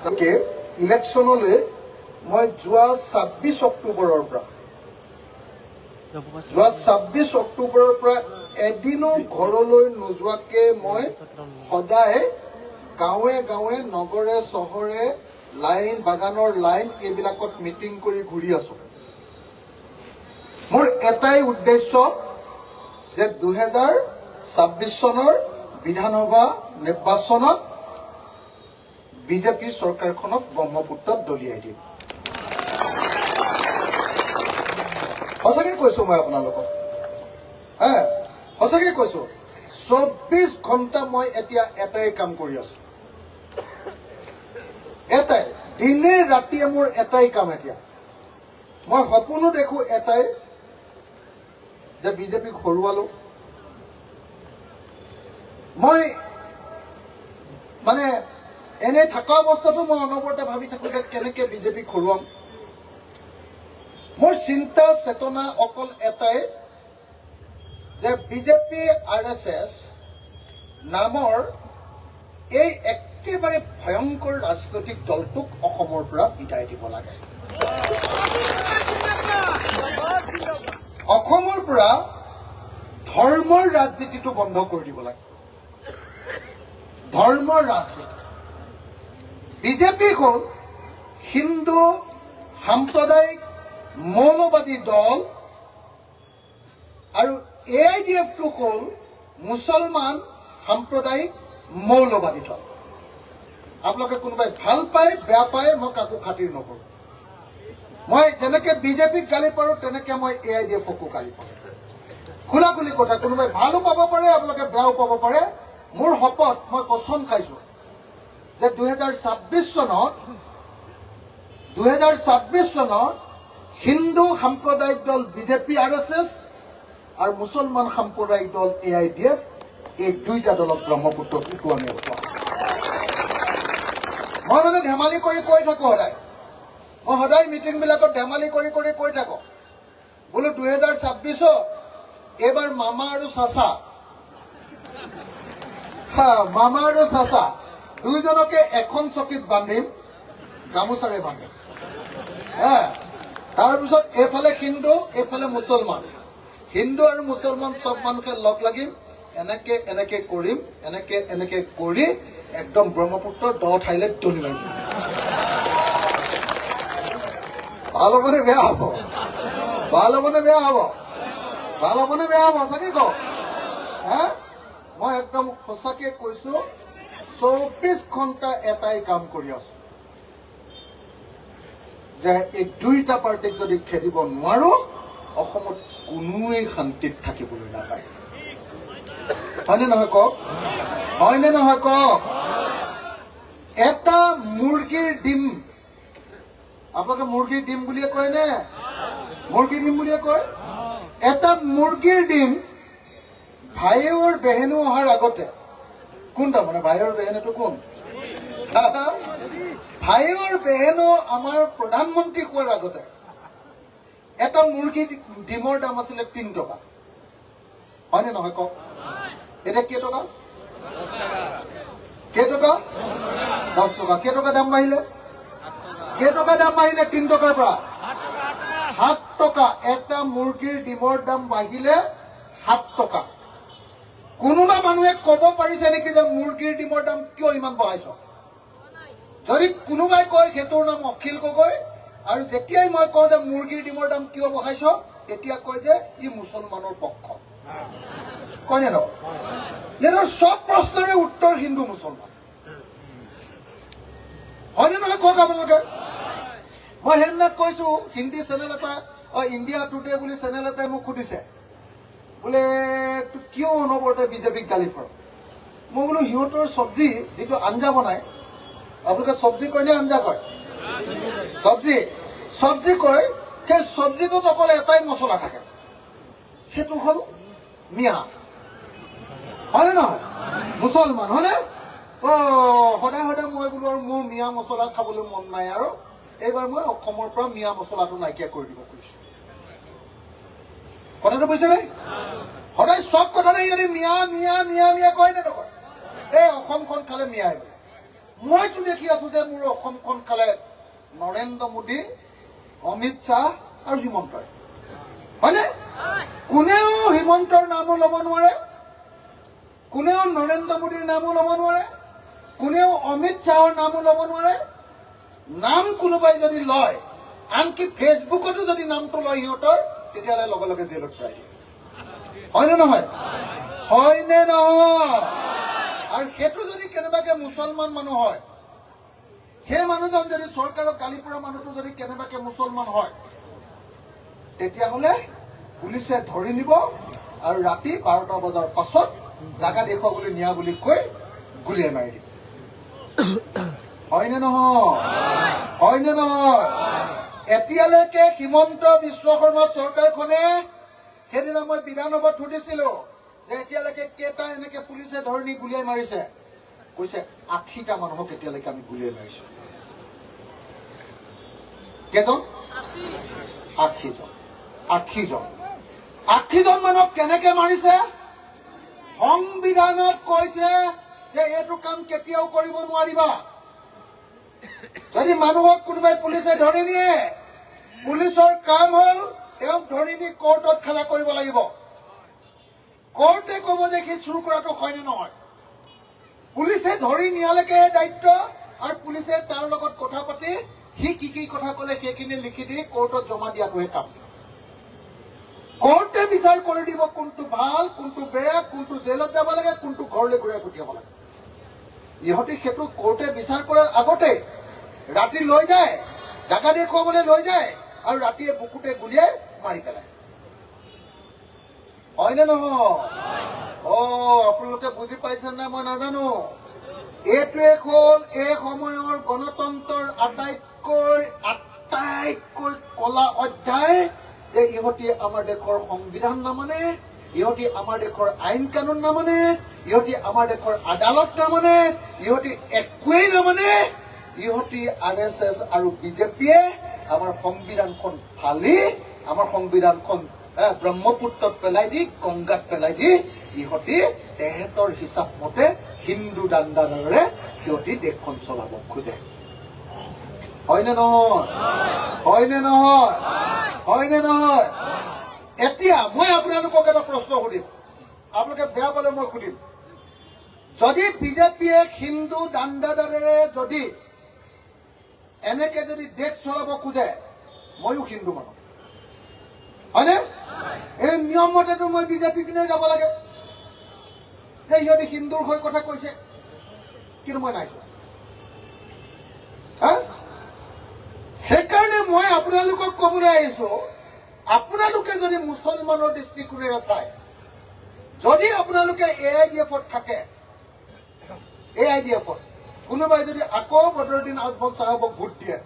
ইলেকশ্যনলৈ মই যোৱা ২৬ অক্টোবৰৰ পৰা এদিনো ঘৰলৈ নোযোৱাকে মই সদায় গাঁৱে গাঁৱে নগৰে চহৰে লাইন বাগানৰ লাইন এইবিলাকত মিটিং কৰি ঘূৰি আছো। মোৰ এটাই উদ্দেশ্য যে ২০২৬ চনৰ বিধানসভা নিৰ্বাচনত বিজেপি চৰকাৰখনক ব্ৰহ্মপুত্ৰত দলিয়াই দিম। সঁচাকে কৈছো মই আপোনালোকক, সঁচাকে কৈছো। ২৪ ঘণ্টা মই এতিয়া এটাই কাম কৰি আছো, এটাই দিনে ৰাতিয়ে মোৰ এটাই কাম। এতিয়া মই সপোনো দেখো এটাই যে বিজেপিক হৰুৱালো। মই মানে এনে থকা অৱস্থাতো মই অনবৰতে ভাবি থাকো যে কেনেকে বিজেপিক হৰুৱাম। মোৰ চিন্তা চেতনা অকল এটাই যে বিজেপি RSS নামৰ এই একেবাৰে ভয়ংকৰ ৰাজনৈতিক দলটোক অসমৰ পৰা বিদায় দিব লাগে। অসমৰ পৰা ধৰ্মৰ ৰাজনীতিটো বন্ধ কৰি দিব লাগে। ধৰ্মৰ ৰাজনীতি। বিজেপি হ'ল হিন্দু সাম্প্ৰদায়িক মৌলবাদী দল আৰু AIDF-টো হ'ল মুছলমান সাম্প্ৰদায়িক মৌলবাদী দল। আপোনালোকে কোনোবাই ভাল পায় বেয়া পায়, মই কাকো খাতিৰ নকৰোঁ। মই যেনেকে বিজেপিক গালি পাৰোঁ তেনেকে মই AIDF-কো গালি পাৰোঁ। খোলা খুলি কথা, কোনোবাই ভালো পাব পাৰে, আপোনালোকে বেয়াও পাব পাৰে। মোৰ শপত, মই কচম খাইছো যে ২০২৬ চনত হিন্দু সাম্প্ৰদায়িক দল বিজেপি RSS আৰু মুছলমান সাম্প্ৰদায়িক দল AIDF, এই দুইটা দলক ব্ৰহ্মপুত্ৰত উটুৱাই নিয়া। মই মানে ধেমালি কৰি কৈ থাকো সদায়, মই সদায় মিটিংবিলাকত ধেমালি কৰি কৈ থাকো বোলো ২০২৬ এইবাৰ মামা আৰু চাচা দুইজনকে এখন চকীত বান্ধিম, গামোচাৰে বান্ধিম। তাৰপিছত এইফালে হিন্দু এইফালে মুছলমান, হিন্দু আৰু মুছলমান চব মানুহে লগ লাগিম, এনেকে কৰিম, এনেকে কৰি একদম ব্ৰহ্মপুত্ৰৰ দ ঠাইলৈ দলি মাৰিম। ভাল হ'বনে বেয়া হ'ব? ভাল হ'বনে বেয়া হ'ব? ভাল হ'বনে বেয়া হ'ব? সঁচাকে কওক। মই একদম সঁচাকে কৈছো, ২৪ ঘণ্টা এটাই কাম কৰি আছো যে এই দুইটা পাৰ্টিক যদি খেদিব নোৱাৰো, অসমত কোনোৱেই শান্তিত থাকিবলৈ নাপায়। হয়নে নহয় কওক? হয়নে নহয় কওক? এটা মুৰ্গীৰ ডিম, আপোনালোকে মুৰ্গীৰ ডিম বুলিয়ে কয় নে? মুৰ্গীৰ ডিম বুলিয়ে কয়। এটা মুৰ্গীৰ ডিম ভাইৰ বেহেনো অহাৰ আগতে, কোনটা মানে ভাইৰ বেহেনটো কোন? ভাইৰ বেহেনো আমাৰ প্ৰধানমন্ত্ৰী হোৱাৰ আগতে এটা মুৰ্গী ডিমৰ দাম আছিলে ৩ টকা। হয়নে নহয় কওক? এতিয়া কেইটকা? 10 টকা। কেইটকা দাম বাঢ়িলে? কেইটকা দাম বাঢ়িলে? ৩ টকাৰ পৰা 7 টকা। এটা মুৰ্গীৰ ডিমৰ দাম বাঢ়িলে 7 টকা। কোনোবা মানুহে ক'ব পাৰিছে নেকি যে মুৰ্গীৰ ডিমৰ দাম কিয় ইমান বঢ়াইছ? যদি কোনোবাই কয় সেইটোৰ নাম অখিল গগৈ, আৰু যেতিয়াই মই কওঁ যে মুৰ্গীৰ ডিমৰ দাম কিয় বঢ়াইছ, তেতিয়া কয় যে ই মুছলমানৰ পক্ষ। কয়নে নহয়? ইয়াৰ চব প্ৰশ্নৰে উত্তৰ হিন্দু মুছলমান। হয়নে নহয় কওক আপোনালোকে? মই সেইদিনা কৈছো, হিন্দী চেনেল এটা, ইণ্ডিয়া টুডে বুলি চেনেল এটাই মোক সুধিছে, বোলে কিয় অনবৰতে বিজেপিক গালি পাৰ? মই বোলো সিহঁতৰ চব্জি যিটো আঞ্জা বনায়, আপোনালোকে চব্জি কয় নে আঞ্জা কয়? চব্জি কয়। সেই চব্জিটোত অকল এটাই মছলা থাকে, সেইটো হ'ল মিয়া। হয়নে নহয়? মুছলমান হয়নে? সদায় মই বোলো আৰু মোৰ মিয়া মছলা খাবলৈ মন নাই, আৰু এইবাৰ মই অসমৰ পৰা মিয়া মছলাটো নাইকিয়া কৰি দিব খুজিছো। কথাটো বুজিছে নে? সদায় চব কথাতে মিয়া কয় নে নকয়? এই অসমখন খালে মিয়া আহিব। মইতো দেখি আছো যে মোৰ অসমখন খালে নৰেন্দ্ৰ মোদী, অমিত শ্বাহ আৰু হিমন্তই, হয়নে? কোনেও হিমন্তৰ নামো ল'ব নোৱাৰে, কোনেও নৰেন্দ্ৰ মোদীৰ নামো ল'ব নোৱাৰে, কোনেও অমিত শ্বাহৰ নামো ল'ব নোৱাৰে। নাম কোনোবাই যদি লয়, আনকি ফেচবুকতো যদি নামটো লয় সিহঁতৰ, তেতিয়াহ'লে লগে লগে জেলত ভৰাই দিয়ে। হয়নে নহয়? হয়নে নহয়? আৰু সেইটো যদি কেনেবাকে মুছলমান মানুহ হয়, সেই মানুহজন যদি চৰকাৰক গালি পৰা মানুহটো যদি কেনেবাকে মুছলমান হয়, তেতিয়াহ'লে পুলিচে ধৰি নিব আৰু ৰাতি 12টা বজাৰ পাছত জাগা দেখুৱা বুলি নিয়া বুলি কৈ গুলিয়াই মাৰি দিব। হয়নে নহয়? হয়নে নহয়? এতিয়ালৈকে হিমন্ত বিশ্ব শৰ্মা চৰকাৰখনে, সেইদিনা মই বিধানসভাত সুধিছিলো যে এতিয়ালৈকে কেইটা এনেকে পুলিচে ধৰি নি গুলিয়াই মাৰিছে, কৈছে 80টা মানুহক এতিয়ালৈকে আমি গুলিয়াই মাৰিছো। কেইজন? 80জন। 80জন মানুহক কেনেকে মাৰিছে? সংবিধানত কৈছে যে এইটো কাম কেতিয়াও কৰিব নোৱাৰিবা। যদি মানুহক কোনোবাই পুলিচে ধৰি নিয়ে, পুলিচৰ কাম হ'ল তেওঁক ধৰি নি কোৰ্টত খাৰা কৰিব লাগিব। কোৰ্টে ক'ব যে সি চুৰ কৰাটো হয়নে নহয়। পুলিচে ধৰি নিয়ালৈকে দায়িত্ব, আৰু পুলিচে তাৰ লগত কথা পাতি সি কি কথা ক'লে সেইখিনি লিখি দি কোৰ্টত জমা দিয়াটোহে কাম। কোৰ্টে বিচাৰ কৰি দিব কোনটো ভাল, কোনটো বেয়া, কোনটো জেলত যাব লাগে, কোনটো ঘৰলৈ ঘূৰাই পঠিয়াব লাগে। ইহঁতে সেইটো কোৰ্টে বিচাৰ কৰাৰ আগতে ৰাতি লৈ যায়, জাগা দেখুৱাবলৈ লৈ যায়, আৰু ৰাতিয়ে বুকুতে গুলিয়াই মাৰি পেলায়। হয়নে নহয়? আপোনালোকে বুজি পাইছে নে মই নাজানো। এইটোৱে হ'ল এই সময়ৰ গণতন্ত্ৰৰ আটাইতকৈ কলা অধ্যায়, যে ইহঁতি আমাৰ দেশৰ সংবিধান নামানে, ইহঁতি আমাৰ দেশৰ আইন কানুন নামানে, ইহঁতি আমাৰ দেশৰ আদালত নামানে, ইহঁতি একোৱেই নামানে। ইহঁতি RSS আৰু বিজেপিয়ে আমাৰ সংবিধানখন ফালি, আমাৰ সংবিধানখন ব্ৰহ্মপুত্ৰত পেলাই দি, গংগাত পেলাই দি, ইহঁতি তেহেঁতৰ হিচাপ মতে হিন্দু দাণ্ডাদাৰেৰে সিহঁতি দেশখন চলাব খোজে। হয়নে নহয়? হয়নে নহয়? হয়নে নহয়? এতিয়া মই আপোনালোকক এটা প্ৰশ্ন সুধিম, আপোনালোকে বেয়া পালে মই সুধিম। যদি বিজেপিয়ে হিন্দু দাণ্ডাদাৰেৰে যদি এনেকে যদি দেশ চলাব খোজে, ময়ো হিন্দু মানুহ, হয়নে? এই নিয়ম মতেতো মই বিজেপি পিনে যাব লাগে, যে সিহঁতে হিন্দুৰ হৈ কথা কৈছে, কিন্তু মই নাই কোৱা। সেইকাৰণে মই আপোনালোকক ক'বলৈ আহিছো, আপোনালোকে যদি মুছলমানৰ দৃষ্টিকোণেৰে চায়, যদি আপোনালোকে AIDF-ত থাকে, AIDF-ত কোনোবাই যদি আকৌ বদৰুদ্দিন আজমল চাহাবক ভোট দিয়ে,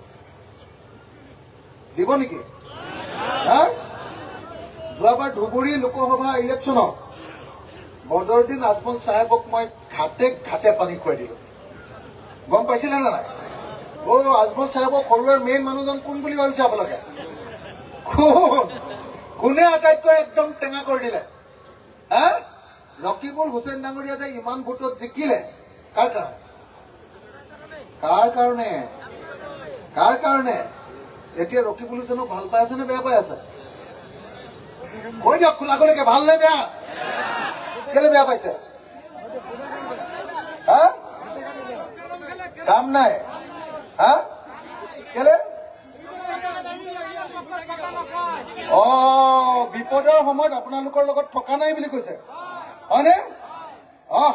দিব নেকি? যোৱাবাৰ ধুবুৰী লোকসভা ইলেকশ্যনত বদৰুদ্দিন আজমল চাহাবক মই ঘাটে ঘাটে পানী খুৱাই দিলো। গম পাইছিলে নে নাই? আজমল চাহাবক সৰুৱাৰ মেইন মানুহজন কোন বুলি ভাবিছে আপোনালোকে? কোনে আটাইতকৈ একদম টেঙা কৰি দিলে? ৰকিবুল হুছেইন ডাঙৰীয়া যে ইমান ভোটত জিকিলে, কাৰ কাৰণে? কাৰ কাৰণে? কাৰ কাৰণে? এতিয়া ৰকিবুল হুছেইনক ভাল পাই আছে নে বেয়া পাই আছে? কৈ দিয়ক খোলাখুলিকে, ভাল নে বেয়া? কেলে বেয়া পাইছে? কাম নাই? কেলে? বিপদৰ সময়ত আপোনালোকৰ লগত থকা নাই বুলি কৈছে, হয়নে?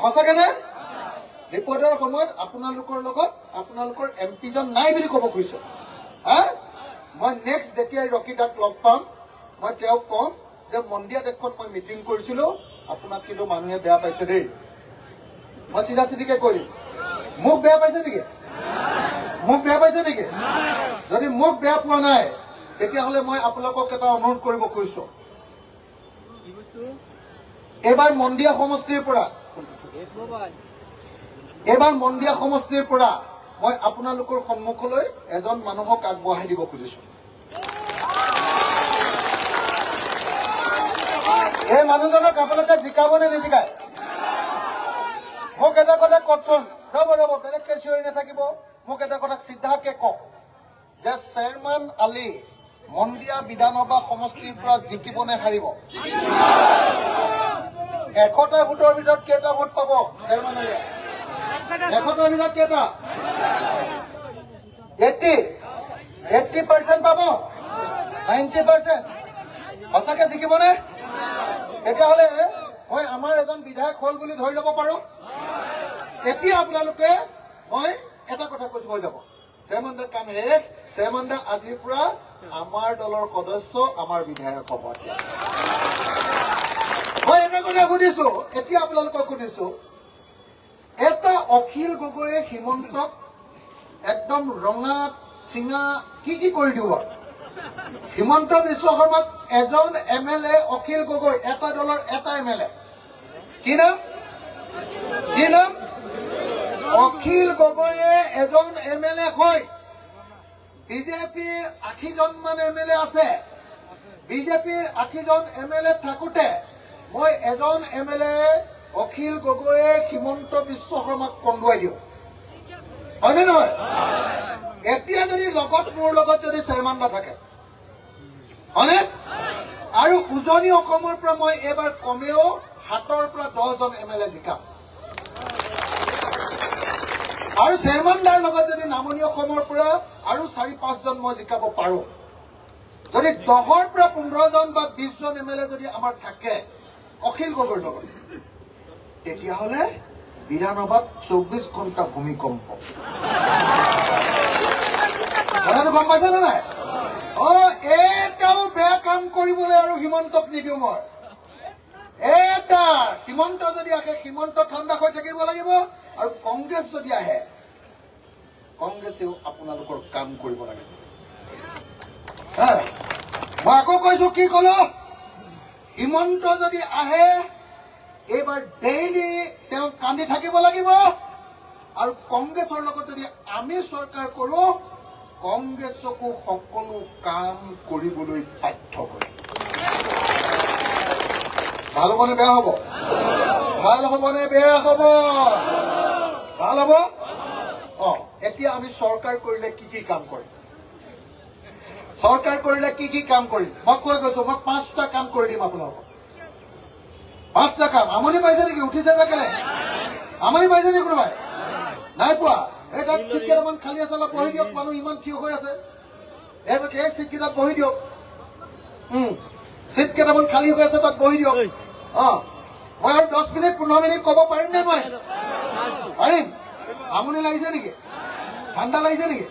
সঁচাকে নে? বিপদৰ সময়ত আপোনালোকৰ লগত আপোনালোকৰ MP-জন নাই বুলি ক'ব খুজিছে। মই নেক্সট যেতিয়াই ৰকিদাক লগ পাম, মই তেওঁক কম যে মন্দিয়াত এখন মই মিটিং কৰিছিলো, আপোনাক কিন্তু মানুহে বেয়া পাইছে দেই। মই চিধা চিধিকে কৈ দিম, মোক বেয়া পাইছে নেকি? মোক বেয়া পাইছে নেকি? যদি মোক বেয়া পোৱা নাই, তেতিয়াহ'লে মই আপোনালোকক এটা অনুৰোধ কৰিব খুজিছো। এইবাৰ মন্দিয়া সমষ্টিৰ পৰা মই আপোনালোকৰ সন্মুখলৈ এজন মানুহক আগবঢ়াই দিব খুজিছো। এই মানুহজনক আপোনালোকে জিকাব নে নিজিকায়? মোক এটা কথা কওকচোন, ৰ'ব বেলেগকে চিঞৰি নাথাকিব মোক এটা কথা চিধাকে কওক যে চেয়াৰমেন আলী মন্দিয়া বিধানসভা সমষ্টিৰ পৰা জিকিব নে হাৰিব 100টা ভোটৰ ভিতৰত কেইটা ভোট পাব চেয়াৰমেন আলীয়ে 100টাৰ ভিতৰত কেইটা 80% পাব 90% সঁচাকে জিকিবনে তেতিয়াহ'লে মই আমাৰ এজন বিধায়ক হ'ল বুলি ধৰি ল'ব পাৰো এতিয়া আপোনালোকে মই এটা কথা কৈছো হৈ যাব চেয়াৰমেনৰ কাম শেষ চেয়াৰমেন আজিৰ পৰা আমাৰ দলৰ সদস্য আমাৰ বিধায়ক হ'ব মই এটা কথা সুধিছো এতিয়া আপোনালোকক সুধিছো এটা অখিল গগৈয়ে হিমন্তক একদম ৰঙা চিঙা কি কৰি দিব হিমন্ত বিশ্ব শৰ্মাক এজন MLA অখিল গগৈ এটা দলৰ এটা MLA কি নাম অখিল গগৈয়ে এজন MLA হয় বিজেপিৰ 80জন মান MLA আছে বিজেপিৰ 80জন MLA থাকোতে মই এজন MLA অখিল গগৈয়ে হিমন্ত বিশ্ব শৰ্মাক কন্দুৱাই দিওঁ হয়নে নহয় এতিয়া যদি লগত মোৰ লগত যদি চেয়াৰমেন নাথাকে হয়নে আৰু উজনি অসমৰ পৰা মই এবাৰ কমেও 7ৰ পৰা 10জন MLA জিকাম আৰু চেয়াৰমেনৰ লগত যদি নামনি অসমৰ পৰা আৰু 4-5জন মই জিকাব পাৰো যদি 10ৰ পৰা 15জন বা 20জন MLA যদি আমাৰ থাকে অখিল গগৈৰ লগত তেতিয়াহ'লে বিধানসভাত 24 ঘণ্টা ভূমিকম্প কথাটো গম পাইছে নে নাই এটাও বেয়া কাম কৰিবলৈ আৰু হিমন্তক নিদিওঁ মই এটা হিমন্ত যদি আহে হিমন্ত ঠাণ্ডা হৈ থাকিব লাগিব আৰু কংগ্ৰেছ যদি আহে কংগ্ৰেছেও আপোনালোকৰ কাম কৰিব লাগিব মই আকৌ কৈছো কি কলো হিমন্ত যদি আহে এইবাৰ ডেইলি তেওঁ কান্দি থাকিব লাগিব আৰু কংগ্ৰেছৰ লগত যদি আমি চৰকাৰ কৰো কংগ্ৰেছকো সকলো কাম কৰিবলৈ বাধ্য কৰিম ভাল হ'বনে বেয়া হ'ব ভাল হ'বনে বেয়া হ'ব ভাল হ'ব এতিয়া আমি চৰকাৰ কৰিলে কি কাম কৰিম চৰকাৰ কৰিলে কি কাম কৰিম মই কৈ গৈছো মই 5টা কাম কৰি দিম আপোনালোকক 5টা কাম আমনি পাইছে নেকি উঠিছে যে কেনে আমনি পাইছে নেকি কোনোবাই নাই পোৱা এই তাত চিট কেইটামান খালী আছে অলপ বহি দিয়ক মানুহ ইমান থিয় হৈ আছে এই চিট কেইটাত বহি দিয়ক চিট কেইটামান খালী হৈ আছে তাত বহি দিয়ক মই আৰু 10 মিনিট 15 মিনিট ক'ব পাৰিম নে নোৱাৰিম পাৰিম আমনি লাগিছে নেকি ঠাণ্ডা লাগিছে নেকি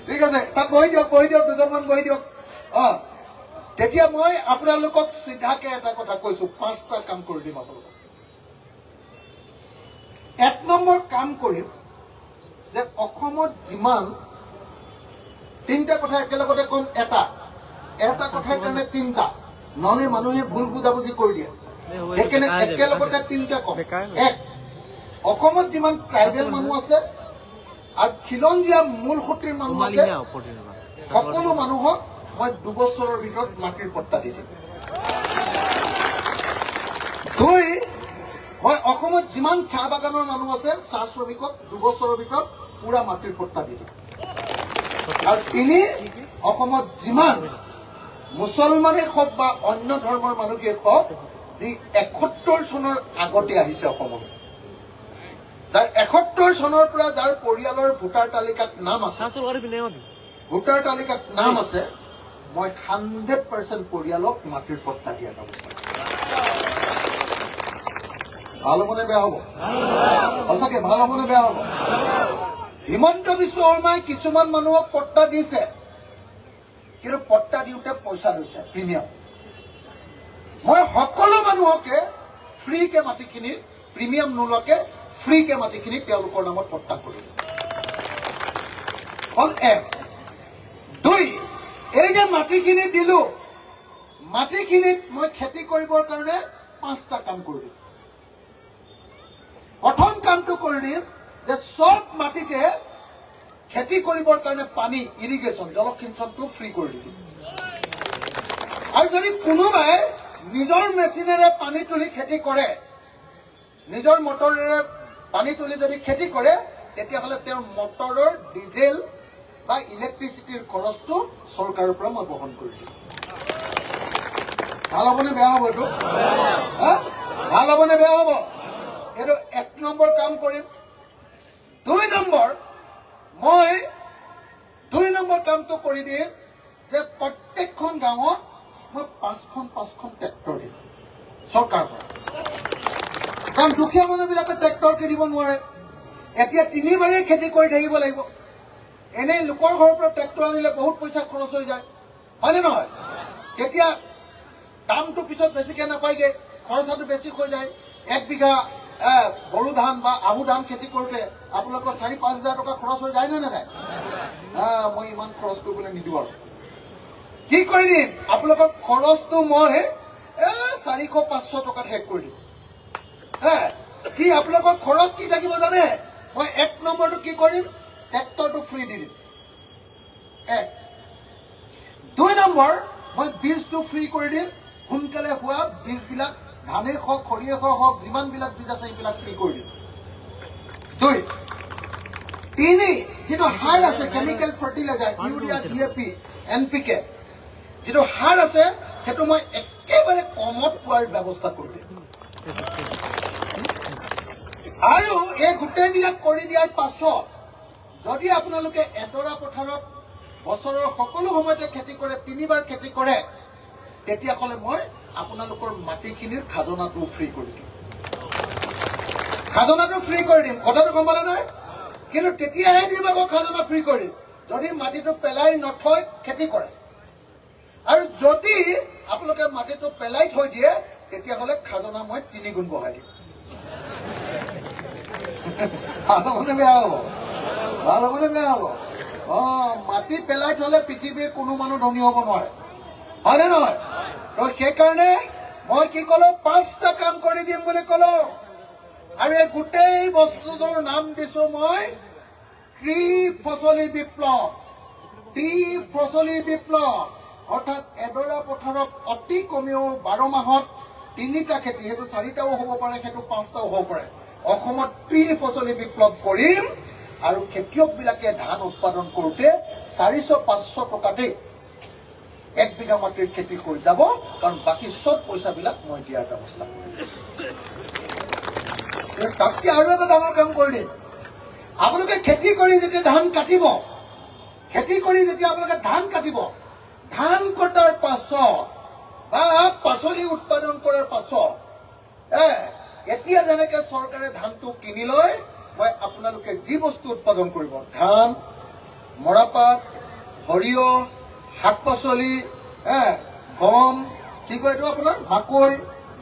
ঠিক আছে তাত বহি দিয়ক 2জনমান বহি দিয়ক তেতিয়া মই আপোনালোকক চিধাকে এটা কথা কৈছো 5টা কাম কৰি দিম আপোনালোকক 1 নম্বৰ কাম কৰিম যে অসমত যিমান 3টা কথা একেলগতে কম এটা কথাৰ কাৰণে 3টা নহলে মানুহে ভুল বুজাবুজি কৰি দিয়ে সেইকাৰণে একেলগতে 3টা কম অসমত যিমান ট্ৰাইবেল মানুহ আছে আৰু খিলঞ্জীয়া মূল সুঁতিৰ মানুহ আছে সকলো মানুহক মই 2 বছৰৰ ভিতৰত মাটিৰ পট্টা দি দিম 2 মই অসমত যিমান চাহ বাগানৰ মানুহ আছে চাহ শ্ৰমিকক 2 বছৰৰ ভিতৰত পুৰা মাটিৰ পট্টা দি দিম আৰু 3 অসমত যিমান মুছলমানে হওক বা অন্য ধৰ্মৰ মানুহে হওক যি 71 চনৰ আগতে আহিছে অসমলৈ যাৰ 71 চনৰ পৰা যাৰ পৰিয়ালৰ ভোটাৰ তালিকাত নাম আছে মই 100% পৰিয়ালক মাটিৰ পট্টা দিয়া ব্যৱস্থা ভাল হ'বনে বেয়া হ'ব সঁচাকে ভাল হ'বনে বেয়া হ'ব হিমন্ত বিশ্ব শৰ্মাই কিছুমান মানুহক পট্টা দিছে কিন্তু পট্টা দিওঁতে পইচা লৈছে প্ৰিমিয়াম মই সকলো মানুহকে ফ্ৰীকে মাটিখিনি প্ৰিমিয়াম নোলোৱাকে ফ্ৰীকে মাটিখিনি তেওঁলোকৰ নামত পট্টা কৰিম 2 এই যে মাটিখিনি দিলো মাটিখিনিত মই খেতি কৰিবৰ কাৰণে 5টা কাম কৰি দিম প্ৰথম কামটো কৰি দিম যে সব মাটিতে খেতি কৰিবৰ কাৰণে পানী ইৰিগেশ্যন জলসিঞ্চনটো ফ্ৰী কৰি দিম আৰু যদি কোনোবাই নিজৰ মেচিনেৰে পানী তুলি খেতি কৰে, নিজৰ মটৰেৰে পানী তুলি যদি খেতি কৰে, তেতিয়াহ'লে তেওঁৰ মটৰৰ ডিজেল বা ইলেক্ট্ৰিচিটিৰ খৰচটো চৰকাৰৰ পৰা মই বহন কৰি দিম। ভাল হ'বনে বেয়া হ'ব এইটো? ভাল হ'বনে বেয়া হ'ব? এইটো 1 নম্বৰ কাম কৰিম। 2 নম্বৰ, মই 2 নম্বৰ কামটো কৰি দিম যে প্ৰত্যেকখন গাঁৱত মই 5খন ট্ৰেক্টৰ দিম চৰকাৰৰ পৰা। কাৰণ দুখীয়া মানুহবিলাকে ট্ৰেক্টৰ কিনিব নোৱাৰে। এতিয়া 3বাৰেই খেতি কৰি থাকিব লাগিব। এনেই লোকৰ ঘৰৰ পৰা ট্ৰেক্টৰ আনিলে বহুত পইচা খৰচ হৈ যায়, হয়নে নহয়? তেতিয়া দামটো পিছত বেছিকে নাপায়গে, খৰচাটো বেছি হৈ যায়। 1 বিঘা বড়ো ধান বা আহু ধান খেতি কৰোঁতে আপোনালোকৰ 4-5 হাজাৰ টকা খৰচ হৈ যায় নে নাযায়? মই ইমান খৰচ কৰিবলৈ নিদিওঁ আৰু কি কৰি দিম, আপোনালোকৰ খৰচটো মই 400-500 টকাত শেষ কৰি দিম। কি আপোনালোকৰ খৰচ কি থাকিব জানে? মই 1 নম্বৰটো কি কৰিম, ট্ৰেক্টৰটো ফ্ৰী দি দিম। 2 নম্বৰ, মই বীজটো ফ্ৰী কৰি দিম। সোনকালে হোৱা বীজবিলাক, ধানেই হওক সৰিয়হ হওক, যিমানবিলাক বীজ আছে সেইবিলাক ফ্ৰী কৰি দিম। 2, 3, যিটো সাৰ আছে chemical fertiliser, urea, DAP, NPK, যিটো সাৰ আছে সেইটো মই একেবাৰে কমত পোৱাৰ ব্যৱস্থা কৰি দিম। আৰু এই গোটেইবিলাক কৰি দিয়াৰ পাছত যদি আপোনালোকে এডৰা পথাৰত বছৰৰ সকলো সময়তে খেতি কৰে, 3বাৰ খেতি কৰে, তেতিয়াহ'লে মই আপোনালোকৰ মাটিখিনিৰ খাজনাটো ফ্ৰী কৰি দিম। খাজনাটো ফ্ৰী কৰি দিম, কথাটো গম পালে নাই? কিন্তু তেতিয়াহে দিম আকৌ খাজনা ফ্ৰী কৰি, যদি মাটিটো পেলাই নথয় খেতি কৰে। আৰু যদি আপোনালোকে মাটিটো পেলাই থৈ দিয়ে, তেতিয়াহ'লে খাজনা মই 3 গুণ বঢ়াই দিম। ভাল হ'বনে বেয়া হ'ব? ভাল হ'বনে বেয়া হ'ব? মাটি পেলাই থলে পৃথিৱীৰ কোনো মানুহ ধনী হ'ব নোৱাৰে, হয়নে নহয়? তো সেইকাৰণে মই কি ক'লো, 5টা কাম কৰি দিম বুলি ক'লো। আৰু এই গোটেই বস্তুটোৰ নাম দিছো মই ত্ৰিফচলী বিপ্লৱ। ত্ৰিফচলী বিপ্লৱ অৰ্থাৎ এডৰা পথাৰত অতি কমেও 12 মাহত 3টা খেতি, সেইটো 4টাও হ'ব পাৰে, সেইটো 5টাও হ'ব পাৰে। অসমত ত্ৰিফচলী বিপ্লৱ কৰিম আৰু খেতিয়কবিলাকে ধান উৎপাদন কৰোঁতে 400-500 টকাতে 1 বিঘা মাটিৰ খেতি হৈ যাব, কাৰণ বাকী চব পইচাবিলাক মই দিয়াৰ ব্যৱস্থা কৰিম। তাতকে আৰু এটা ডাঙৰ কাম কৰি দিম। আপোনালোকে খেতি কৰি যেতিয়া ধান কাটিব, ধান কটাৰ পাছত বা পাচলি উৎপাদন কৰাৰ পাছত, এতিয়া যেনেকে চৰকাৰে ধানটো কিনি লয়, মই আপোনালোকে যি বস্তু উৎপাদন কৰিব, ধান, মৰাপাট, সৰিয়হ, শাক পাচলি, গম, কি কয় এইটো আপোনাৰ মাকৈ,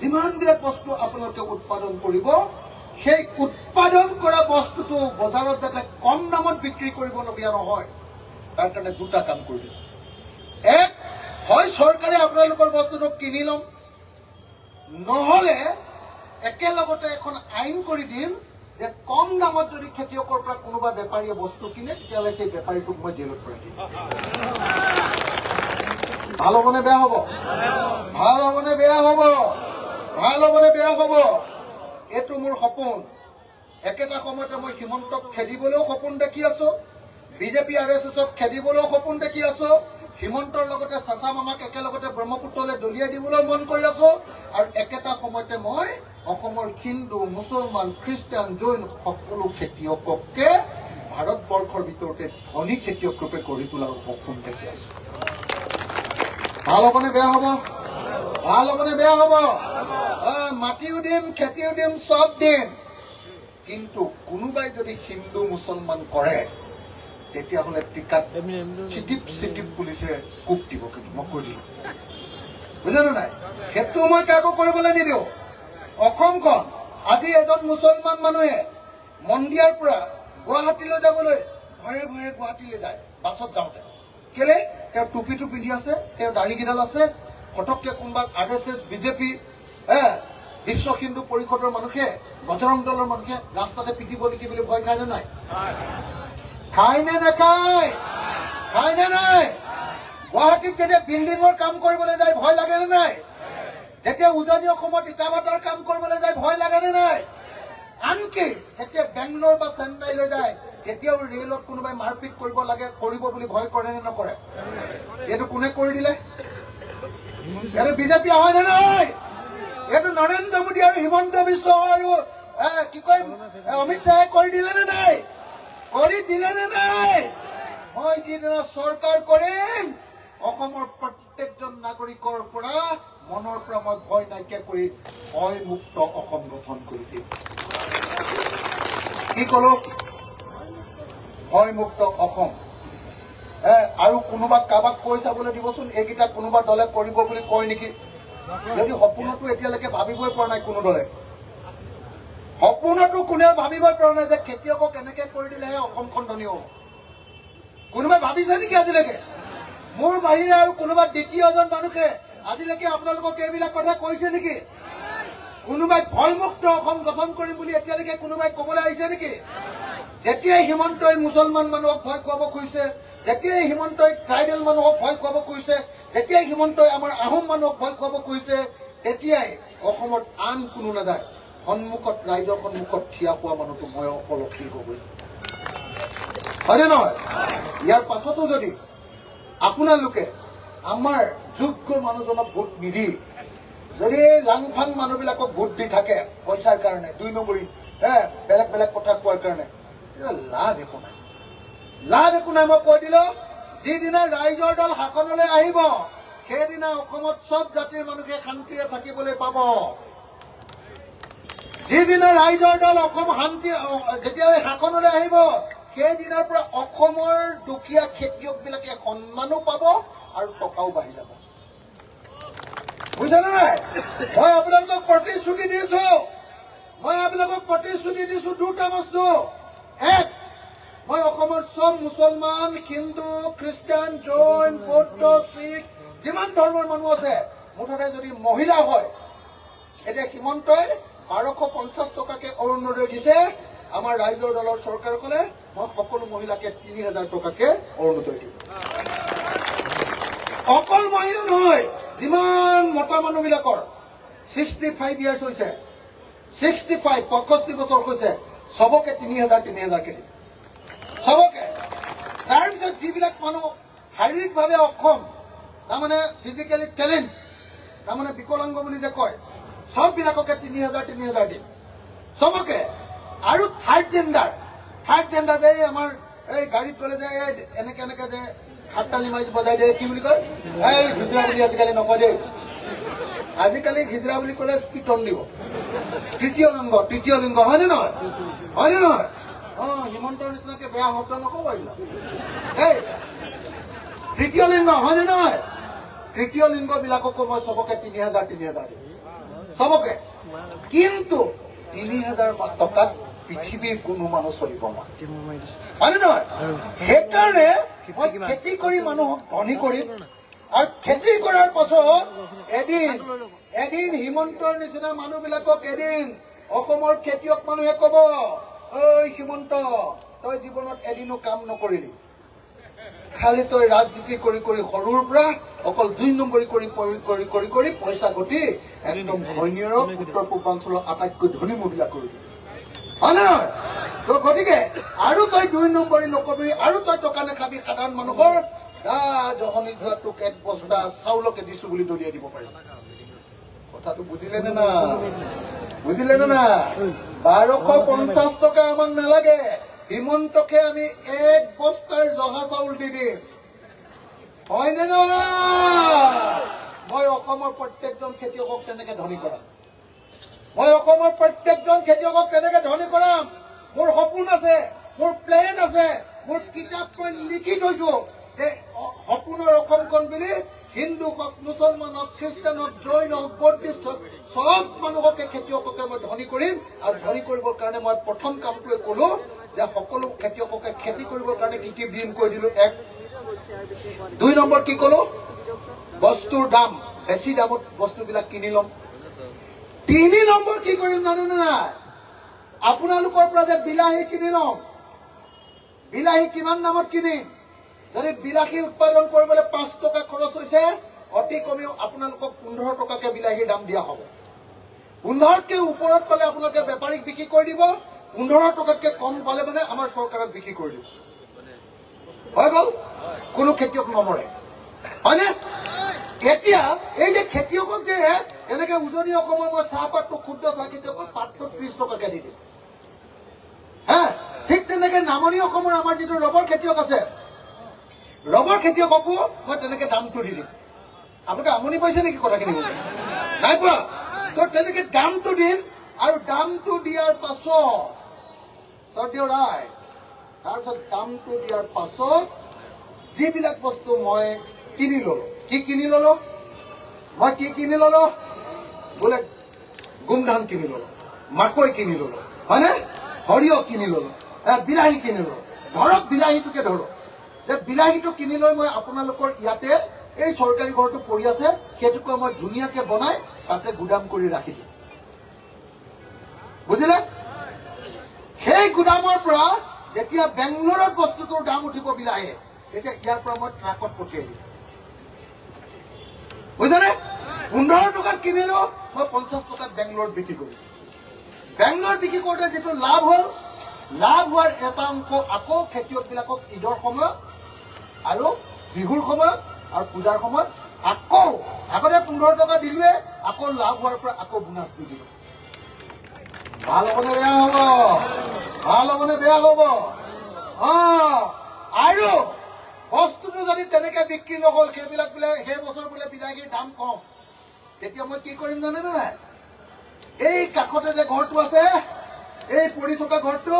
যিমানবিলাক বস্তু আপোনালোকে উৎপাদন কৰিব, সেই উৎপাদন কৰা বস্তুটো বজাৰত যাতে কম দামত বিক্ৰী কৰিবলগীয়া নহয়, তাৰ কাৰণে 2টা কাম কৰি দিম। 1, হয় চৰকাৰে আপোনালোকৰ বস্তুটো কিনি ল'ম, নহ'লে একেলগতে এখন আইন কৰি দিম যে কম দামত যদি খেতিয়কৰ পৰা কোনোবা বেপাৰীয়ে বস্তু কিনে, তেতিয়াহ'লে সেই বেপাৰীটোক মই জেলত ভৰাই দিম। ভাল হ'বনে বেয়া হ'ব? ভাল হ'বনে বেয়া হ'ব? ভাল হ'বনে বেয়া হ'ব? এইটো মোৰ সপোন। একেটা সময়তে মই হিমন্তক খেদিবলৈও সপোন দেখি আছো, বিজেপি RSSক খেদিবলৈও সপোন দেখি আছো, হিমন্তৰ লগতে চাচা মামাক একেলগতে ব্ৰহ্মপুত্ৰলৈ দলিয়াই দিবলৈও মন কৰি আছো, আৰু একেটা সময়তে মই অসমৰ হিন্দু, মুছলমান, খ্ৰীষ্টান, জৈন সকলো খেতিয়ককে ভাৰতবৰ্ষৰ ভিতৰতে ধনী খেতিয়ক ৰূপে গঢ়ি তোলাৰ সপোন দেখি আছো। ভাল হ'বনে বেয়া হ'ব? ভাল হ'বনে বেয়া হ'ব? মাটিও দিম, খেতিও দিম, চব দিম। কিন্তু কোনোবাই যদি হিন্দু মুছলমান কৰে, তেতিয়াহ'লে টিকাত চিটিপ পুলিচে কোপ দিব, কিন্তু মই কৈ দিলো, বুজিলে নাই? সেইটো মই কাকো কৰিবলৈ নিদিওঁ। অসমখন আজি এজন মুছলমান মানুহে মন্দিয়াৰ পৰা গুৱাহাটীলৈ যাবলৈ ভয়ে ভয়ে গুৱাহাটীলৈ যায়, বাছত যাওঁতে। কেলে? তেওঁ টুপিটো পিন্ধি আছে, তেওঁ দাঢ়িকেইডাল আছে, ফটককে কোনোবা RSS, বিজেপি, বিশ্ব হিন্দু পৰিষদৰ মানুহে, বজৰং দলৰ মানুহে ৰাস্তাতে পিটিব নেকি বুলি ভয় খায় নে নাই? খায় নে নাখায়? খায় নে নাই? গুৱাহাটীত যেতিয়া বিল্ডিঙৰ কাম কৰিবলৈ যায় ভয় লাগে নে নাই? যেতিয়া উজনি অসমত ইটা ভাটাৰ কাম কৰিবলৈ যায় ভয় লাগে নে নাই? আনকি যেতিয়া বেংগলোৰ বা চেন্নাইলৈ যায় তেতিয়াও ৰেলত কোনোবাই মাৰপিট কৰিব বুলি ভয় কৰে নে নকৰে? এইটো কোনে কৰি দিলে? এইটো বিজেপি হয় নে নহয়? এইটো নৰেন্দ্ৰ মোদী আৰু হিমন্ত বিশ্ব আৰু কি কয় অমিত শ্বাহে কৰি দিলে নে নাই? কৰি দিলে নে নাই? মই যিদিনা চৰকাৰ কৰিম অসমৰ প্ৰত্যেকজন নাগৰিকৰ পৰা মনৰ পৰা মই ভয় নাইকিয়া কৰি ভয়মুক্ত অসম গঠন কৰি দিম। কি কলো? ভয়মুক্ত অসম। আৰু কোনোবা কাৰোবাক কৈ চাবলৈ দিবচোন, এইকেইটা কোনোবা দলে কৰিব বুলি কয় নেকি? যদি সপোনতো এতিয়ালৈকে ভাবিবই পৰা নাই কোনো দলে, সপোনতো কোনেও ভাবিবই পৰা নাই যে খেতিয়কক এনেকে কৰি দিলেহে অসমখন ধনী হ'ব। কোনোবাই ভাবিছে নেকি আজিলৈকে? মোৰ বাহিৰে আৰু কোনোবা দ্বিতীয়জন মানুহে আজিলৈকে আপোনালোকক এইবিলাক কথা কৈছে নেকি? কোনোবাই ভয়মুক্ত অসম গঠন কৰিম বুলি এতিয়ালৈকে কোনোবাই কবলৈ আহিছে নেকি? যেতিয়াই হিমন্তই মুছলমান মানুহক ভয় খুৱাব খুজিছে, যেতিয়াই হিমন্তই ট্ৰাইবেল মানুহক ভয় খুৱাব খুজিছে, যেতিয়াই হিমন্তই আমাৰ আহোম মানুহক ভয় খুৱাব খুজিছে, তেতিয়াই অসমত আন কোনো নাযায়। সন্মুখত ৰাইজৰ সন্মুখত থিয় হোৱা মানুহটো মই অকল অখিল গগৈ। হয়নে নহয়? ইয়াৰ পাছতো যদি আপোনালোকে আমাৰ যোগ্য মানুহজনক ভোট নিদি যদি লাংফাং মানুহবিলাকক ভোট দি থাকে পইচাৰ কাৰণে, 2 নম্বৰী বেলেগ বেলেগ কথা কোৱাৰ কাৰণে, লাভ একো নাই। লাভ একো নাই। মই কৈ দিলো, যিদিনা ৰাইজৰ দল শাসনলৈ আহিব সেইদিনা অসমত চব জাতিৰ মানুহে শান্তিৰে থাকিবলৈ পাব। যিদিনা ৰাইজৰ দল অসম যেতিয়া শাসনলৈ আহিব সেইদিনাৰ পৰা অসমৰ দুখীয়া খেতিয়কবিলাকে সন্মানো পাব আৰু টকাও বাঢ়ি যাব। বুজিছে নে নাই? মই আপোনালোকক প্ৰতিশ্ৰুতি দিছো, দুটা বস্তু। এক, মই অসমৰ চব মুছলমান, হিন্দু, খ্ৰীষ্টান, জৈন, বৌদ্ধ, শিখ যিমান ধৰ্মৰ মানুহ আছে, মুঠতে যদি মহিলা হয়, এতিয়া হিমন্তই 1250 টকাকে অৰুণোদয় দিছে। আমাৰ ৰাইজৰ দলৰ চৰকাৰখনে মই সকলো মহিলাকে 3000 টকাকে অৰুণোদয় দিম। অকল মহিলা নহয়, যিমান মতা মানুহবিলাকৰ 65 ইয়াৰ্ছ হৈছে, 65 বছৰ হৈছে, চবকে 3000 কে দিম। চবকে। তাৰপিছত যিবিলাক মানুহ শাৰীৰিকভাৱে অক্ষম, তাৰমানে ফিজিকেলি টেলেণ্ট, তাৰমানে বিকলাংগ বুলি যে কয়, সববিলাককে 3000 দিম। চবকে। আৰু থাৰ্ড জেণ্ডাৰ যে আমাৰ এই গাড়ীত গ'লে যে এনেকে যে হাততালি মাৰি বজাই দিয়ে, কি বুলি কয়? এই হিজৰা বুলি আজিকালি নকয় দেই। আজিকালি হিজৰা বুলি ক'লে পিটন দিব। তৃতীয় লিংগ হয়নে নহয়? হয়নে নহয়? হিমন্তৰ নিচিনাকে বেয়া শব্দ নকব এইবিলাক। এই তৃতীয় লিংগ হয়নে নহয়? তৃতীয় লিংগ বিলাককো মই চবকে 3000 দিম। চবকে। কিন্তু 3000 টকাত পৃথিৱীৰ কোনো মানুহ চলিব নোৱাৰে। হয়নে নহয়? সেইকাৰণে মই খেতি কৰি মানুহক ধনী কৰিম, আৰু খেতি কৰাৰ পাছত এদিন হিমন্তৰ নিচিনা মানুহবিলাকক এদিন অসমৰ খেতিয়ক মানুহে কব, ঐ হিমন্ত, তই জীৱনত এদিনো কাম নকৰিলি, খালি তই ৰাজনীতি কৰি সৰুৰ পৰা অকল 2 নম্বৰী কৰি পইচা ঘটি একদম ধনীয়ৰক উত্তৰ পূৰ্বাঞ্চলৰ আটাইতকৈ ধনী মহিলা কৰি দিলি। হয় নে নহয়? তো গতিকে আৰু তই 2 নম্বৰী নকবি, আৰু তই টকা নাখাবি সাধাৰণ মানুহৰ জহনি যোৱা তোক 1 বস্তা চাউলকে দিছো বুলি দলিয়াই দিব পাৰিম। কথাটো বুজিলে নে না? 1250 টকা আমাক নালাগে, হিমন্তকে আমি 1 বস্তাৰ জহা চাউল দি দিম। হয়নে নহয়? মই অসমৰ প্ৰত্যেকজন খেতিয়কক তেনেকে ধনী কৰাম। মোৰ সপোন আছে, মোৰ প্লেন আছে, মোৰ কিতাপ মই লিখি থৈছো যে সপোনৰ অসমখন বুলি হিন্দু হওক, মুছলমান হওক, খ্ৰীষ্টান হওক, জৈন হওক, বৌদ্ধিষ্ট হওক, সব মানুহকে খেতিয়ককে মই ধনী কৰিম। আৰু ধনী কৰিবৰ কাৰণে মই প্ৰথম কামটোৱে কলো যে সকলো খেতিয়ককে খেতি কৰিবৰ কাৰণে কি ঋণ কৰি দিলো। 1, 2 নম্বৰ কি কলো? বস্তুৰ দাম বেছি দামত বস্তুবিলাক কিনি ল'ম। 3 নম্বৰ কি কৰিম জানেনে নাই? আপোনালোকৰ পৰা যে বিলাহী কিনি ল'ম, বিলাহী কিমান দামত কিনিম? যদি বিলাহী উৎপাদন কৰিবলৈ 5 টকা খৰচ হৈছে, অতি কমেও আপোনালোকক 15 টকাকে বিলাহীৰ দাম দিয়া হ'ব। 15তকে ওপৰত পালে আপোনালোকে বেপাৰীক বিক্ৰী কৰি দিব, 15 টকাতকে কম পালে মানে আমাৰ চৰকাৰক বিক্ৰী কৰি দিব। হৈ গ'ল, কোনো খেতিয়ক নমৰে, হয়নে? এতিয়া এই যে খেতিয়কক যে এনেকে উজনি অসমৰ মই চাহপাতটো ক্ষুদ্ৰ চাহ খেতিয়কক পাতটো 30 টকাকে দি দিম, হা? ঠিক তেনেকে নামনি অসমৰ আমাৰ যিটো ৰবৰ খেতিয়ক আছে, ৰবৰ খেতিয়ককো মই তেনেকে দামটো দি দিম। আপোনালোকে আমনি পাইছে নেকি কথাখিনি? নাই পোৱা? তো তেনেকে দামটো দিম, আৰু দামটো দিয়াৰ পাছত তাৰপিছত দামটো দিয়াৰ পাছত যিবিলাক বস্তু মই কিনি ললো, কি কিনি ললো? মই কি কিনি ললো? বোলে গোমধান কিনি ললো, মাকৈ কিনি ললো, হয়নে? সৰিয়হ কিনি ললো, বিলাহী কিনি ললো। ধৰক বিলাহীটোকে ধৰো, যে বিলাহীটো কিনি লৈ মই আপোনালোকৰ ইয়াতে এই চৰকাৰী ঘৰটো পৰি আছে, সেইটোকে মই ধুনীয়াকে বনাই তাতে গুদাম কৰি ৰাখি দিম, বুজিলে? সেই গুদামৰ পৰা যেতিয়া বেংগলোৰত বস্তুটোৰ দাম উঠিব বিলাহী, তেতিয়া ইয়াৰ পৰা মই ট্ৰাকত পঠিয়াই দিম, বুজিছেনে? 15 টকাত কিনিলো, মই 50 টকাত বেংগলোৰত বিক্ৰী কৰিম। বেংগলোৰত বিক্ৰী কৰোঁতে যিটো লাভ হ'ল, লাভ হোৱাৰ এটা অংশ আকৌ খেতিয়কবিলাকক ঈদৰ সময়ত আৰু বিহুৰ সময়ত আৰু পূজাৰ সময়ত আকৌ, আগতে 15 টকা দিলোৱে, আকৌ লাভ হোৱাৰ পৰা আকৌ বোনাছ দি দিলো। ভাল হ'বনে বেয়া হ'ব? ভাল হ'বনে বেয়া হ'ব? আৰু বস্তুটো যদি তেনেকে বিক্ৰী নহ'ল, সেইবিলাক বোলে সেই বছৰ বোলে বিলাহীৰ দাম কম, তেতিয়া মই কি কৰিম জানেনে নাই? এই কাষতে যে ঘৰটো আছে, এই পৰি থকা ঘৰটো,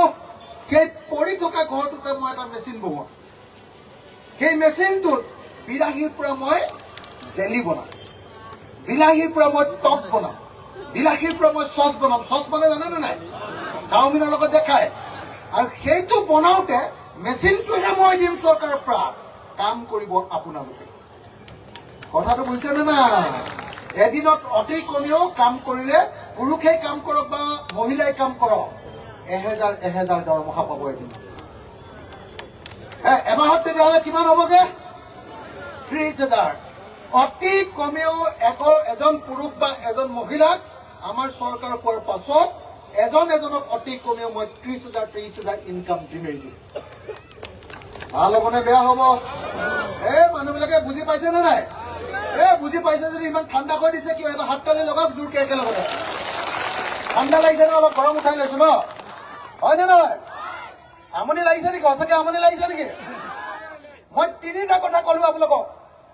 সেই পৰি থকা ঘৰটোতে মই এটা মেচিন বহুৱাম। সেই মেচিনটোত বিলাহীৰ পৰা মই জেলি বনাম, বিলাহীৰ পৰা মই টক বনাম, বিলাহীৰ পৰা মই চচ বনাম। চচ মানে জানেনে নাই? চাওমিনৰ লগত যে খায়। আৰু সেইটো বনাওতে মেচিনটোহে মই দিম চৰকাৰৰ পৰা, কাম কৰিব আপোনালোকে। কথাটো বুজিছেনে না? এদিনত অতি কমেও কাম কৰিলে, পুৰুষেই কাম কৰক বা মহিলাই কাম কৰক, 1000 দৰমহা পাব এদিন। এমাহত তেতিয়াহ'লে কিমান হ'বগে? 30,000। অতি কমেও এজন পুৰুষ বা এজন মহিলাক আমাৰ চৰকাৰ পোৱাৰ পাছত এজনক অতি কমেও মই 30,000 ইনকাম দিমেই দিম। ভাল হ'বনে বেয়া হ'ব? মানুহবিলাকে বুজি পাইছে নে নাই? বুজি পাইছে যদি ইমান ঠাণ্ডা কৰি দিছে কিয়? এটা হাততালি লগাওক জোৰকে একেলগতে। ঠাণ্ডা লাগিছে ন? অলপ গৰম উঠাই লৈছো ন? হয়নে নহয়? আমনি লাগিছে নেকি? সঁচাকে আমনি লাগিছে নেকি? মই 3টা কথা কলো আপোনালোকক,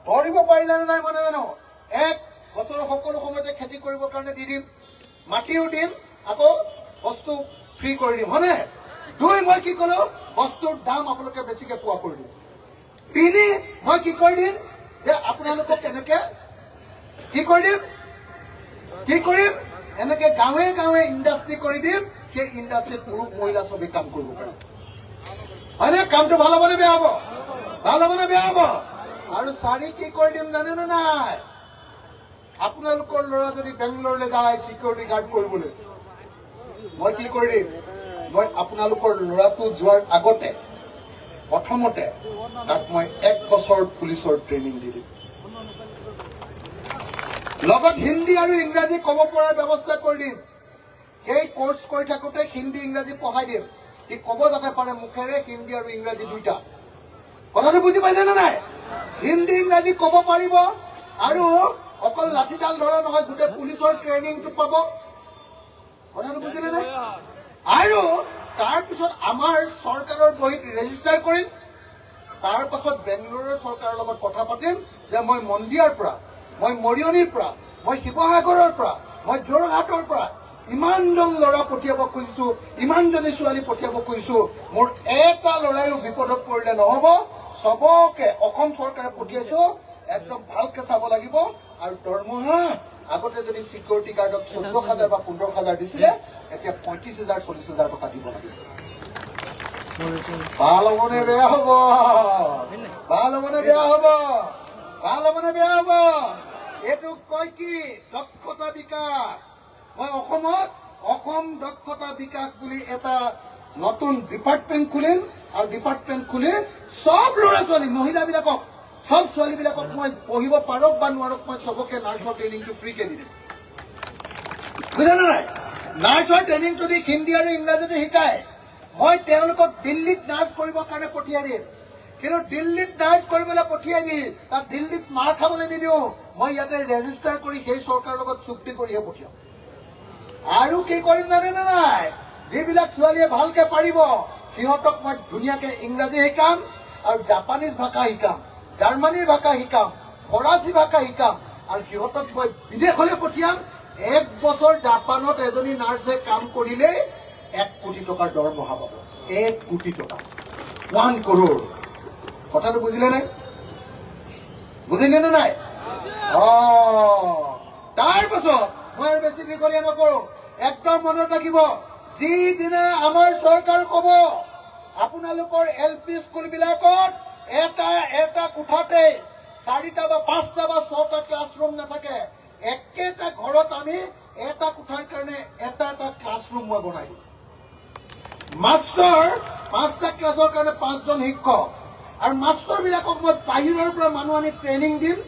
ধৰিব পাৰিলে নে নাই মই নাজানো। 1, বছৰৰ সকলো সময়তে খেতি কৰিবৰ কাৰণে দি দিম, মাটিও দিম, আকৌ বস্তু ফ্ৰী কৰি দিম, হয়নে? 2, মই কি কলো? বস্তুৰ দাম আপোনালোকে বেছিকে পোৱা কৰি দিম। 3, মই কি কৰি দিম? যে আপোনালোকক এনেকে কি কৰি দিম? এনেকে গাঁৱে গাঁৱে ইণ্ডাষ্ট্ৰি কৰি দিম, সেই ইণ্ডাষ্ট্ৰিত পুৰুষ মহিলা চবেই কাম কৰিব পাৰে, হয়নে? কামটো ভাল হ'বনে বেয়া হ'ব? ভাল হ'বনে বেয়া হ'ব? আৰু 4 কি কৰি দিম জানেনে নাই? আপোনালোকৰ ল'ৰা যদি বেংগলোৰলৈ যায় চিকিউৰিটি গাৰ্ড কৰিবলৈ, মই কি কৰি দিম? মই আপোনালোকৰ ল'ৰাটো যোৱাৰ আগতে প্ৰথমতে তাক মই 1 বছৰ পুলিচৰ ট্ৰেইনিং দি দিম, লগত হিন্দী আৰু ইংৰাজী ক'ব পৰাৰ ব্যৱস্থা কৰি দিম। সেই কোৰ্চ কৰি থাকোঁতে হিন্দী ইংৰাজী পঢ়াই দিম, সি ক'ব যাতে পাৰে মুখেৰে হিন্দী আৰু ইংৰাজী দুইটা। কথাটো বুজি পাইছে নে নাই? হিন্দী ইংৰাজী ক'ব পাৰিব, আৰু অকল লাঠিডাল ধৰা নহয়, গোটেই পুলিচৰ ট্ৰেইনিংটো পাব। কথাটো বুজিলে নে? আৰু তাৰপিছত আমাৰ চৰকাৰৰ বহীত ৰেজিষ্টাৰ কৰিম। তাৰ পাছত বেংগলোৰৰ চৰকাৰৰ লগত কথা পাতিম যে মই মন্দিয়াৰ পৰা, মই মৰিয়নিৰ পৰা, মই শিৱসাগৰৰ পৰা, মই যোৰহাটৰ পৰা ইমানজন ল'ৰা পঠিয়াব খুজিছো, ইমানজনী ছোৱালী পঠিয়াব খুজিছো। মোৰ এটা ল'ৰাইও বিপদত পৰিলে নহ'ব, চবকে অসম চৰকাৰে পঠিয়াইছো, একদম ভালকে চাব লাগিব। আৰু দৰমহা আগতে যদি চিকিউৰিটি গাৰ্ডক 14,000 বা 15,000 দিছিলে, এতিয়া 35,000 40,000 টকা দিব লাগিব। ভাল হ'বনে বেয়া হ'ব? ভাল হ'বনে বেয়া হ'ব? ভাল হ'বনে বেয়া হ'ব? এইটোক কয় কি? দক্ষতা বিকাশ। মই অসমত অসম দক্ষতা বিকাশ বুলি এটা নতুন ডিপাৰ্টমেণ্ট খুলিম, আৰু ডিপাৰ্টমেণ্ট খুলি চব ল'ৰা ছোৱালী মহিলাবিলাকক সব ছোৱালীবিলাকক মই পঢ়িব পাৰক বা নোৱাৰক মই চবকে নাৰ্ছৰ ট্ৰেইনিংটো ফ্ৰীকে দি দিম বুজানে নাই নাৰ্ছৰ ট্ৰেইনিংটো দি হিন্দী আৰু ইংৰাজীটো শিকায় মই তেওঁলোকক দিল্লীত নাৰ্ছ কৰিবৰ কাৰণে পঠিয়াই দিম কিন্তু দিল্লীত নাৰ্ছ কৰিবলৈ পঠিয়াই দি তাত দিল্লীত মাৰ খাবলৈ নিদিওঁ মই ইয়াতে ৰেজিষ্টাৰ কৰি সেই চৰকাৰৰ লগত চুক্তি কৰিহে পঠিয়াম আৰু কি কৰিম জানেনে নাই যিবিলাক ছোৱালীয়ে ভালকে পাৰিব সিহঁতক মই ধুনীয়াকে ইংৰাজী শিকাম আৰু জাপানীজ ভাষা শিকাম জাৰ্মানীৰ ভাষা শিকাম ফৰাচী ভাষা শিকাম আৰু সিহঁতক মই বিদেশলৈ পঠিয়াম 1 বছৰ জাপানত এজনী নাৰ্ছে কাম কৰিলেই 1 কোটি টকাৰ দৰমহা পাব 1 কোটি টকা 1 কৰোৰ কথাটো বুজিলে নাই বুজিলে নে নাই তাৰ পাছত মই আৰু বেছি দীঘলীয়া নকৰো একদম মনত ৰাখিব যিদিনা আমাৰ চৰকাৰ ক'ব আপোনালোকৰ LP স্কুলবিলাকত এটা কোঠাতে 4টা বা 5টা বা 6টা ক্লাছৰুম নাথাকে একেটা ঘৰত আমি এটা কোঠাৰ কাৰণে এটা ক্লাছৰুম মই বনাই দিম মাষ্টৰ 5টা ক্লাছৰ কাৰণে 5জন শিক্ষক আৰু মাষ্টৰবিলাকক মই বাহিৰৰ পৰা মানুহ আনি ট্ৰেইনিং দিম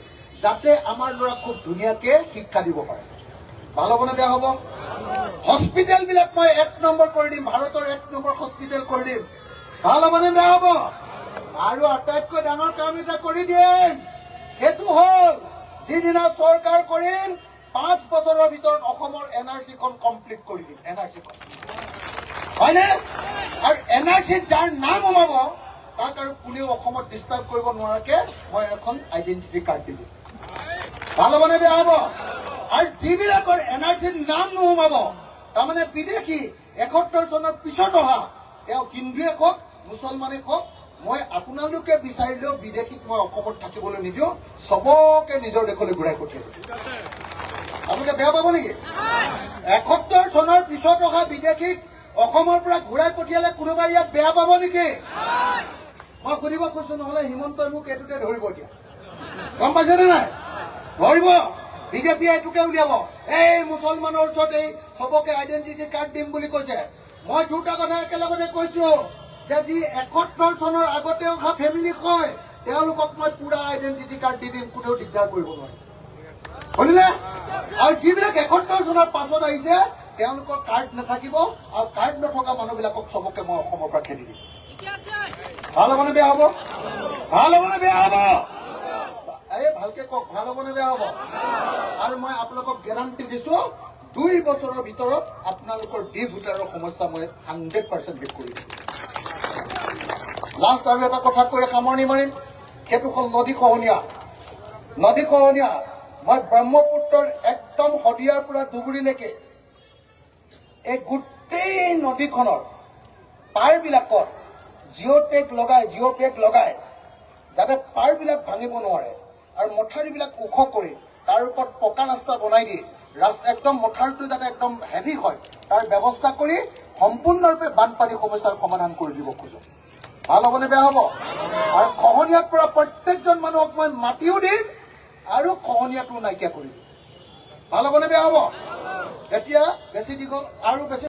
যাতে আমাৰ ল'ৰা খুব ধুনীয়াকে শিক্ষা দিব পাৰে ভাল হ'বনে বেয়া হ'ব হস্পিটেলবিলাক মই 1 নম্বৰ কৰি দিম ভাৰতৰ 1 নম্বৰ হস্পিটেল কৰি দিম ভাল হ'বনে বেয়া হ'ব আৰু আটাইতকৈ ডাঙৰ কাম এটা কৰি দিম সেইটো হ'ল যিদিনা চৰকাৰ কৰিম 5 বছৰৰ ভিতৰত অসমৰ NRC-খন কমপ্লিট কৰি দিম NRC-খন হয়নে আৰু NRC-ত যাৰ নাম ওলাব তাক আৰু কোনেও অসমত ডিষ্টাৰ্ব কৰিব নোৱাৰাকে মই এখন আইডেণ্টিটি কাৰ্ড দি দিম ভাল হ'বনে বেয়া হ'ব আৰু যিবিলাকৰ NRC-ত নাম নোসোমাব তাৰমানে বিদেশী 71 চনৰ পিছত অহা তেওঁ হিন্দুৱে কওক মুছলমানে কওক মই আপোনালোকে বিচাৰিলেও বিদেশীক মই অসমত থাকিবলৈ নিদিওঁ চবকে নিজৰ দেশলৈ ঘূৰাই পঠিয়াই দিম আপোনালোকে বেয়া পাব নেকি 71 চনৰ পিছত অহা বিদেশীক অসমৰ পৰা ঘূৰাই পঠিয়ালে কোনোবাই ইয়াত বেয়া পাব নেকি মই সুধিব কৈছো নহলে হিমন্তই মোক এইটোতে ধৰিব এতিয়া গম পাইছেনে নাই ধৰিব বিজেপিয়ে এইটোকে উলিয়াব এই মুছলমানৰ ওচৰত এই চবকে আইডেণ্টিটি কাৰ্ড দিম বুলি কৈছে মই দুটা কথা একেলগতে কৈছো যে যি 71 চনৰ আগতে অহা ফেমিলি কয় তেওঁলোকক মই পুৰা আইডেণ্টিটি কাৰ্ড দি দিম কোনেও দিগদাৰ কৰিব নোৱাৰে শুনিলে আৰু যিবিলাক 71 চনৰ পাছত আহিছে তেওঁলোকৰ কাৰ্ড নাথাকিব আৰু কাৰ্ড নথকা মানুহবিলাকক চবকে মই অসমৰ পৰা খেদি দিম ভাল হ'বনে বেয়া হ'ব ভাল হ'বনে বেয়া হ'ব এই ভালকে কওক ভাল হ'বনে বেয়া হ'ব আৰু মই আপোনালোকক গেৰাণ্টি দিছো 2 বছৰৰ ভিতৰত আপোনালোকৰ ভোটাৰৰ সমস্যা মই 100% শেষ কৰি দিম লাষ্ট আৰু এটা কথা কৈ সামৰণি মাৰিম সেইটো হ'ল নদী খহনীয়া মই ব্ৰহ্মপুত্ৰৰ একদম শদিয়াৰ পৰা ধুবুৰীলৈকে এই গোটেই নদীখনৰ পাৰবিলাকত জিঅ' টেগ লগাই যাতে পাৰবিলাক ভাঙিব নোৱাৰে আৰু মথাউৰিবিলাক ওখ কৰি তাৰ ওপৰত পকা ৰাস্তা বনাই দিয়ে একদম মথাউৰিটো যাতে একদম হেভি হয় তাৰ ব্যৱস্থা কৰি সম্পূৰ্ণৰূপে বানপানী সমস্যাৰ সমাধান কৰি দিব খোজো ভাল হ'বনে বেয়া হ'ব আৰু খহনীয়াৰ পৰা প্ৰত্যেকজন মানুহক মই মাটিও দিম আৰু খহনীয়াটো নাইকিয়া কৰি দিম ভাল হ'বনে বেয়া হ'ব এতিয়া বেছি দীঘল আৰু বেছি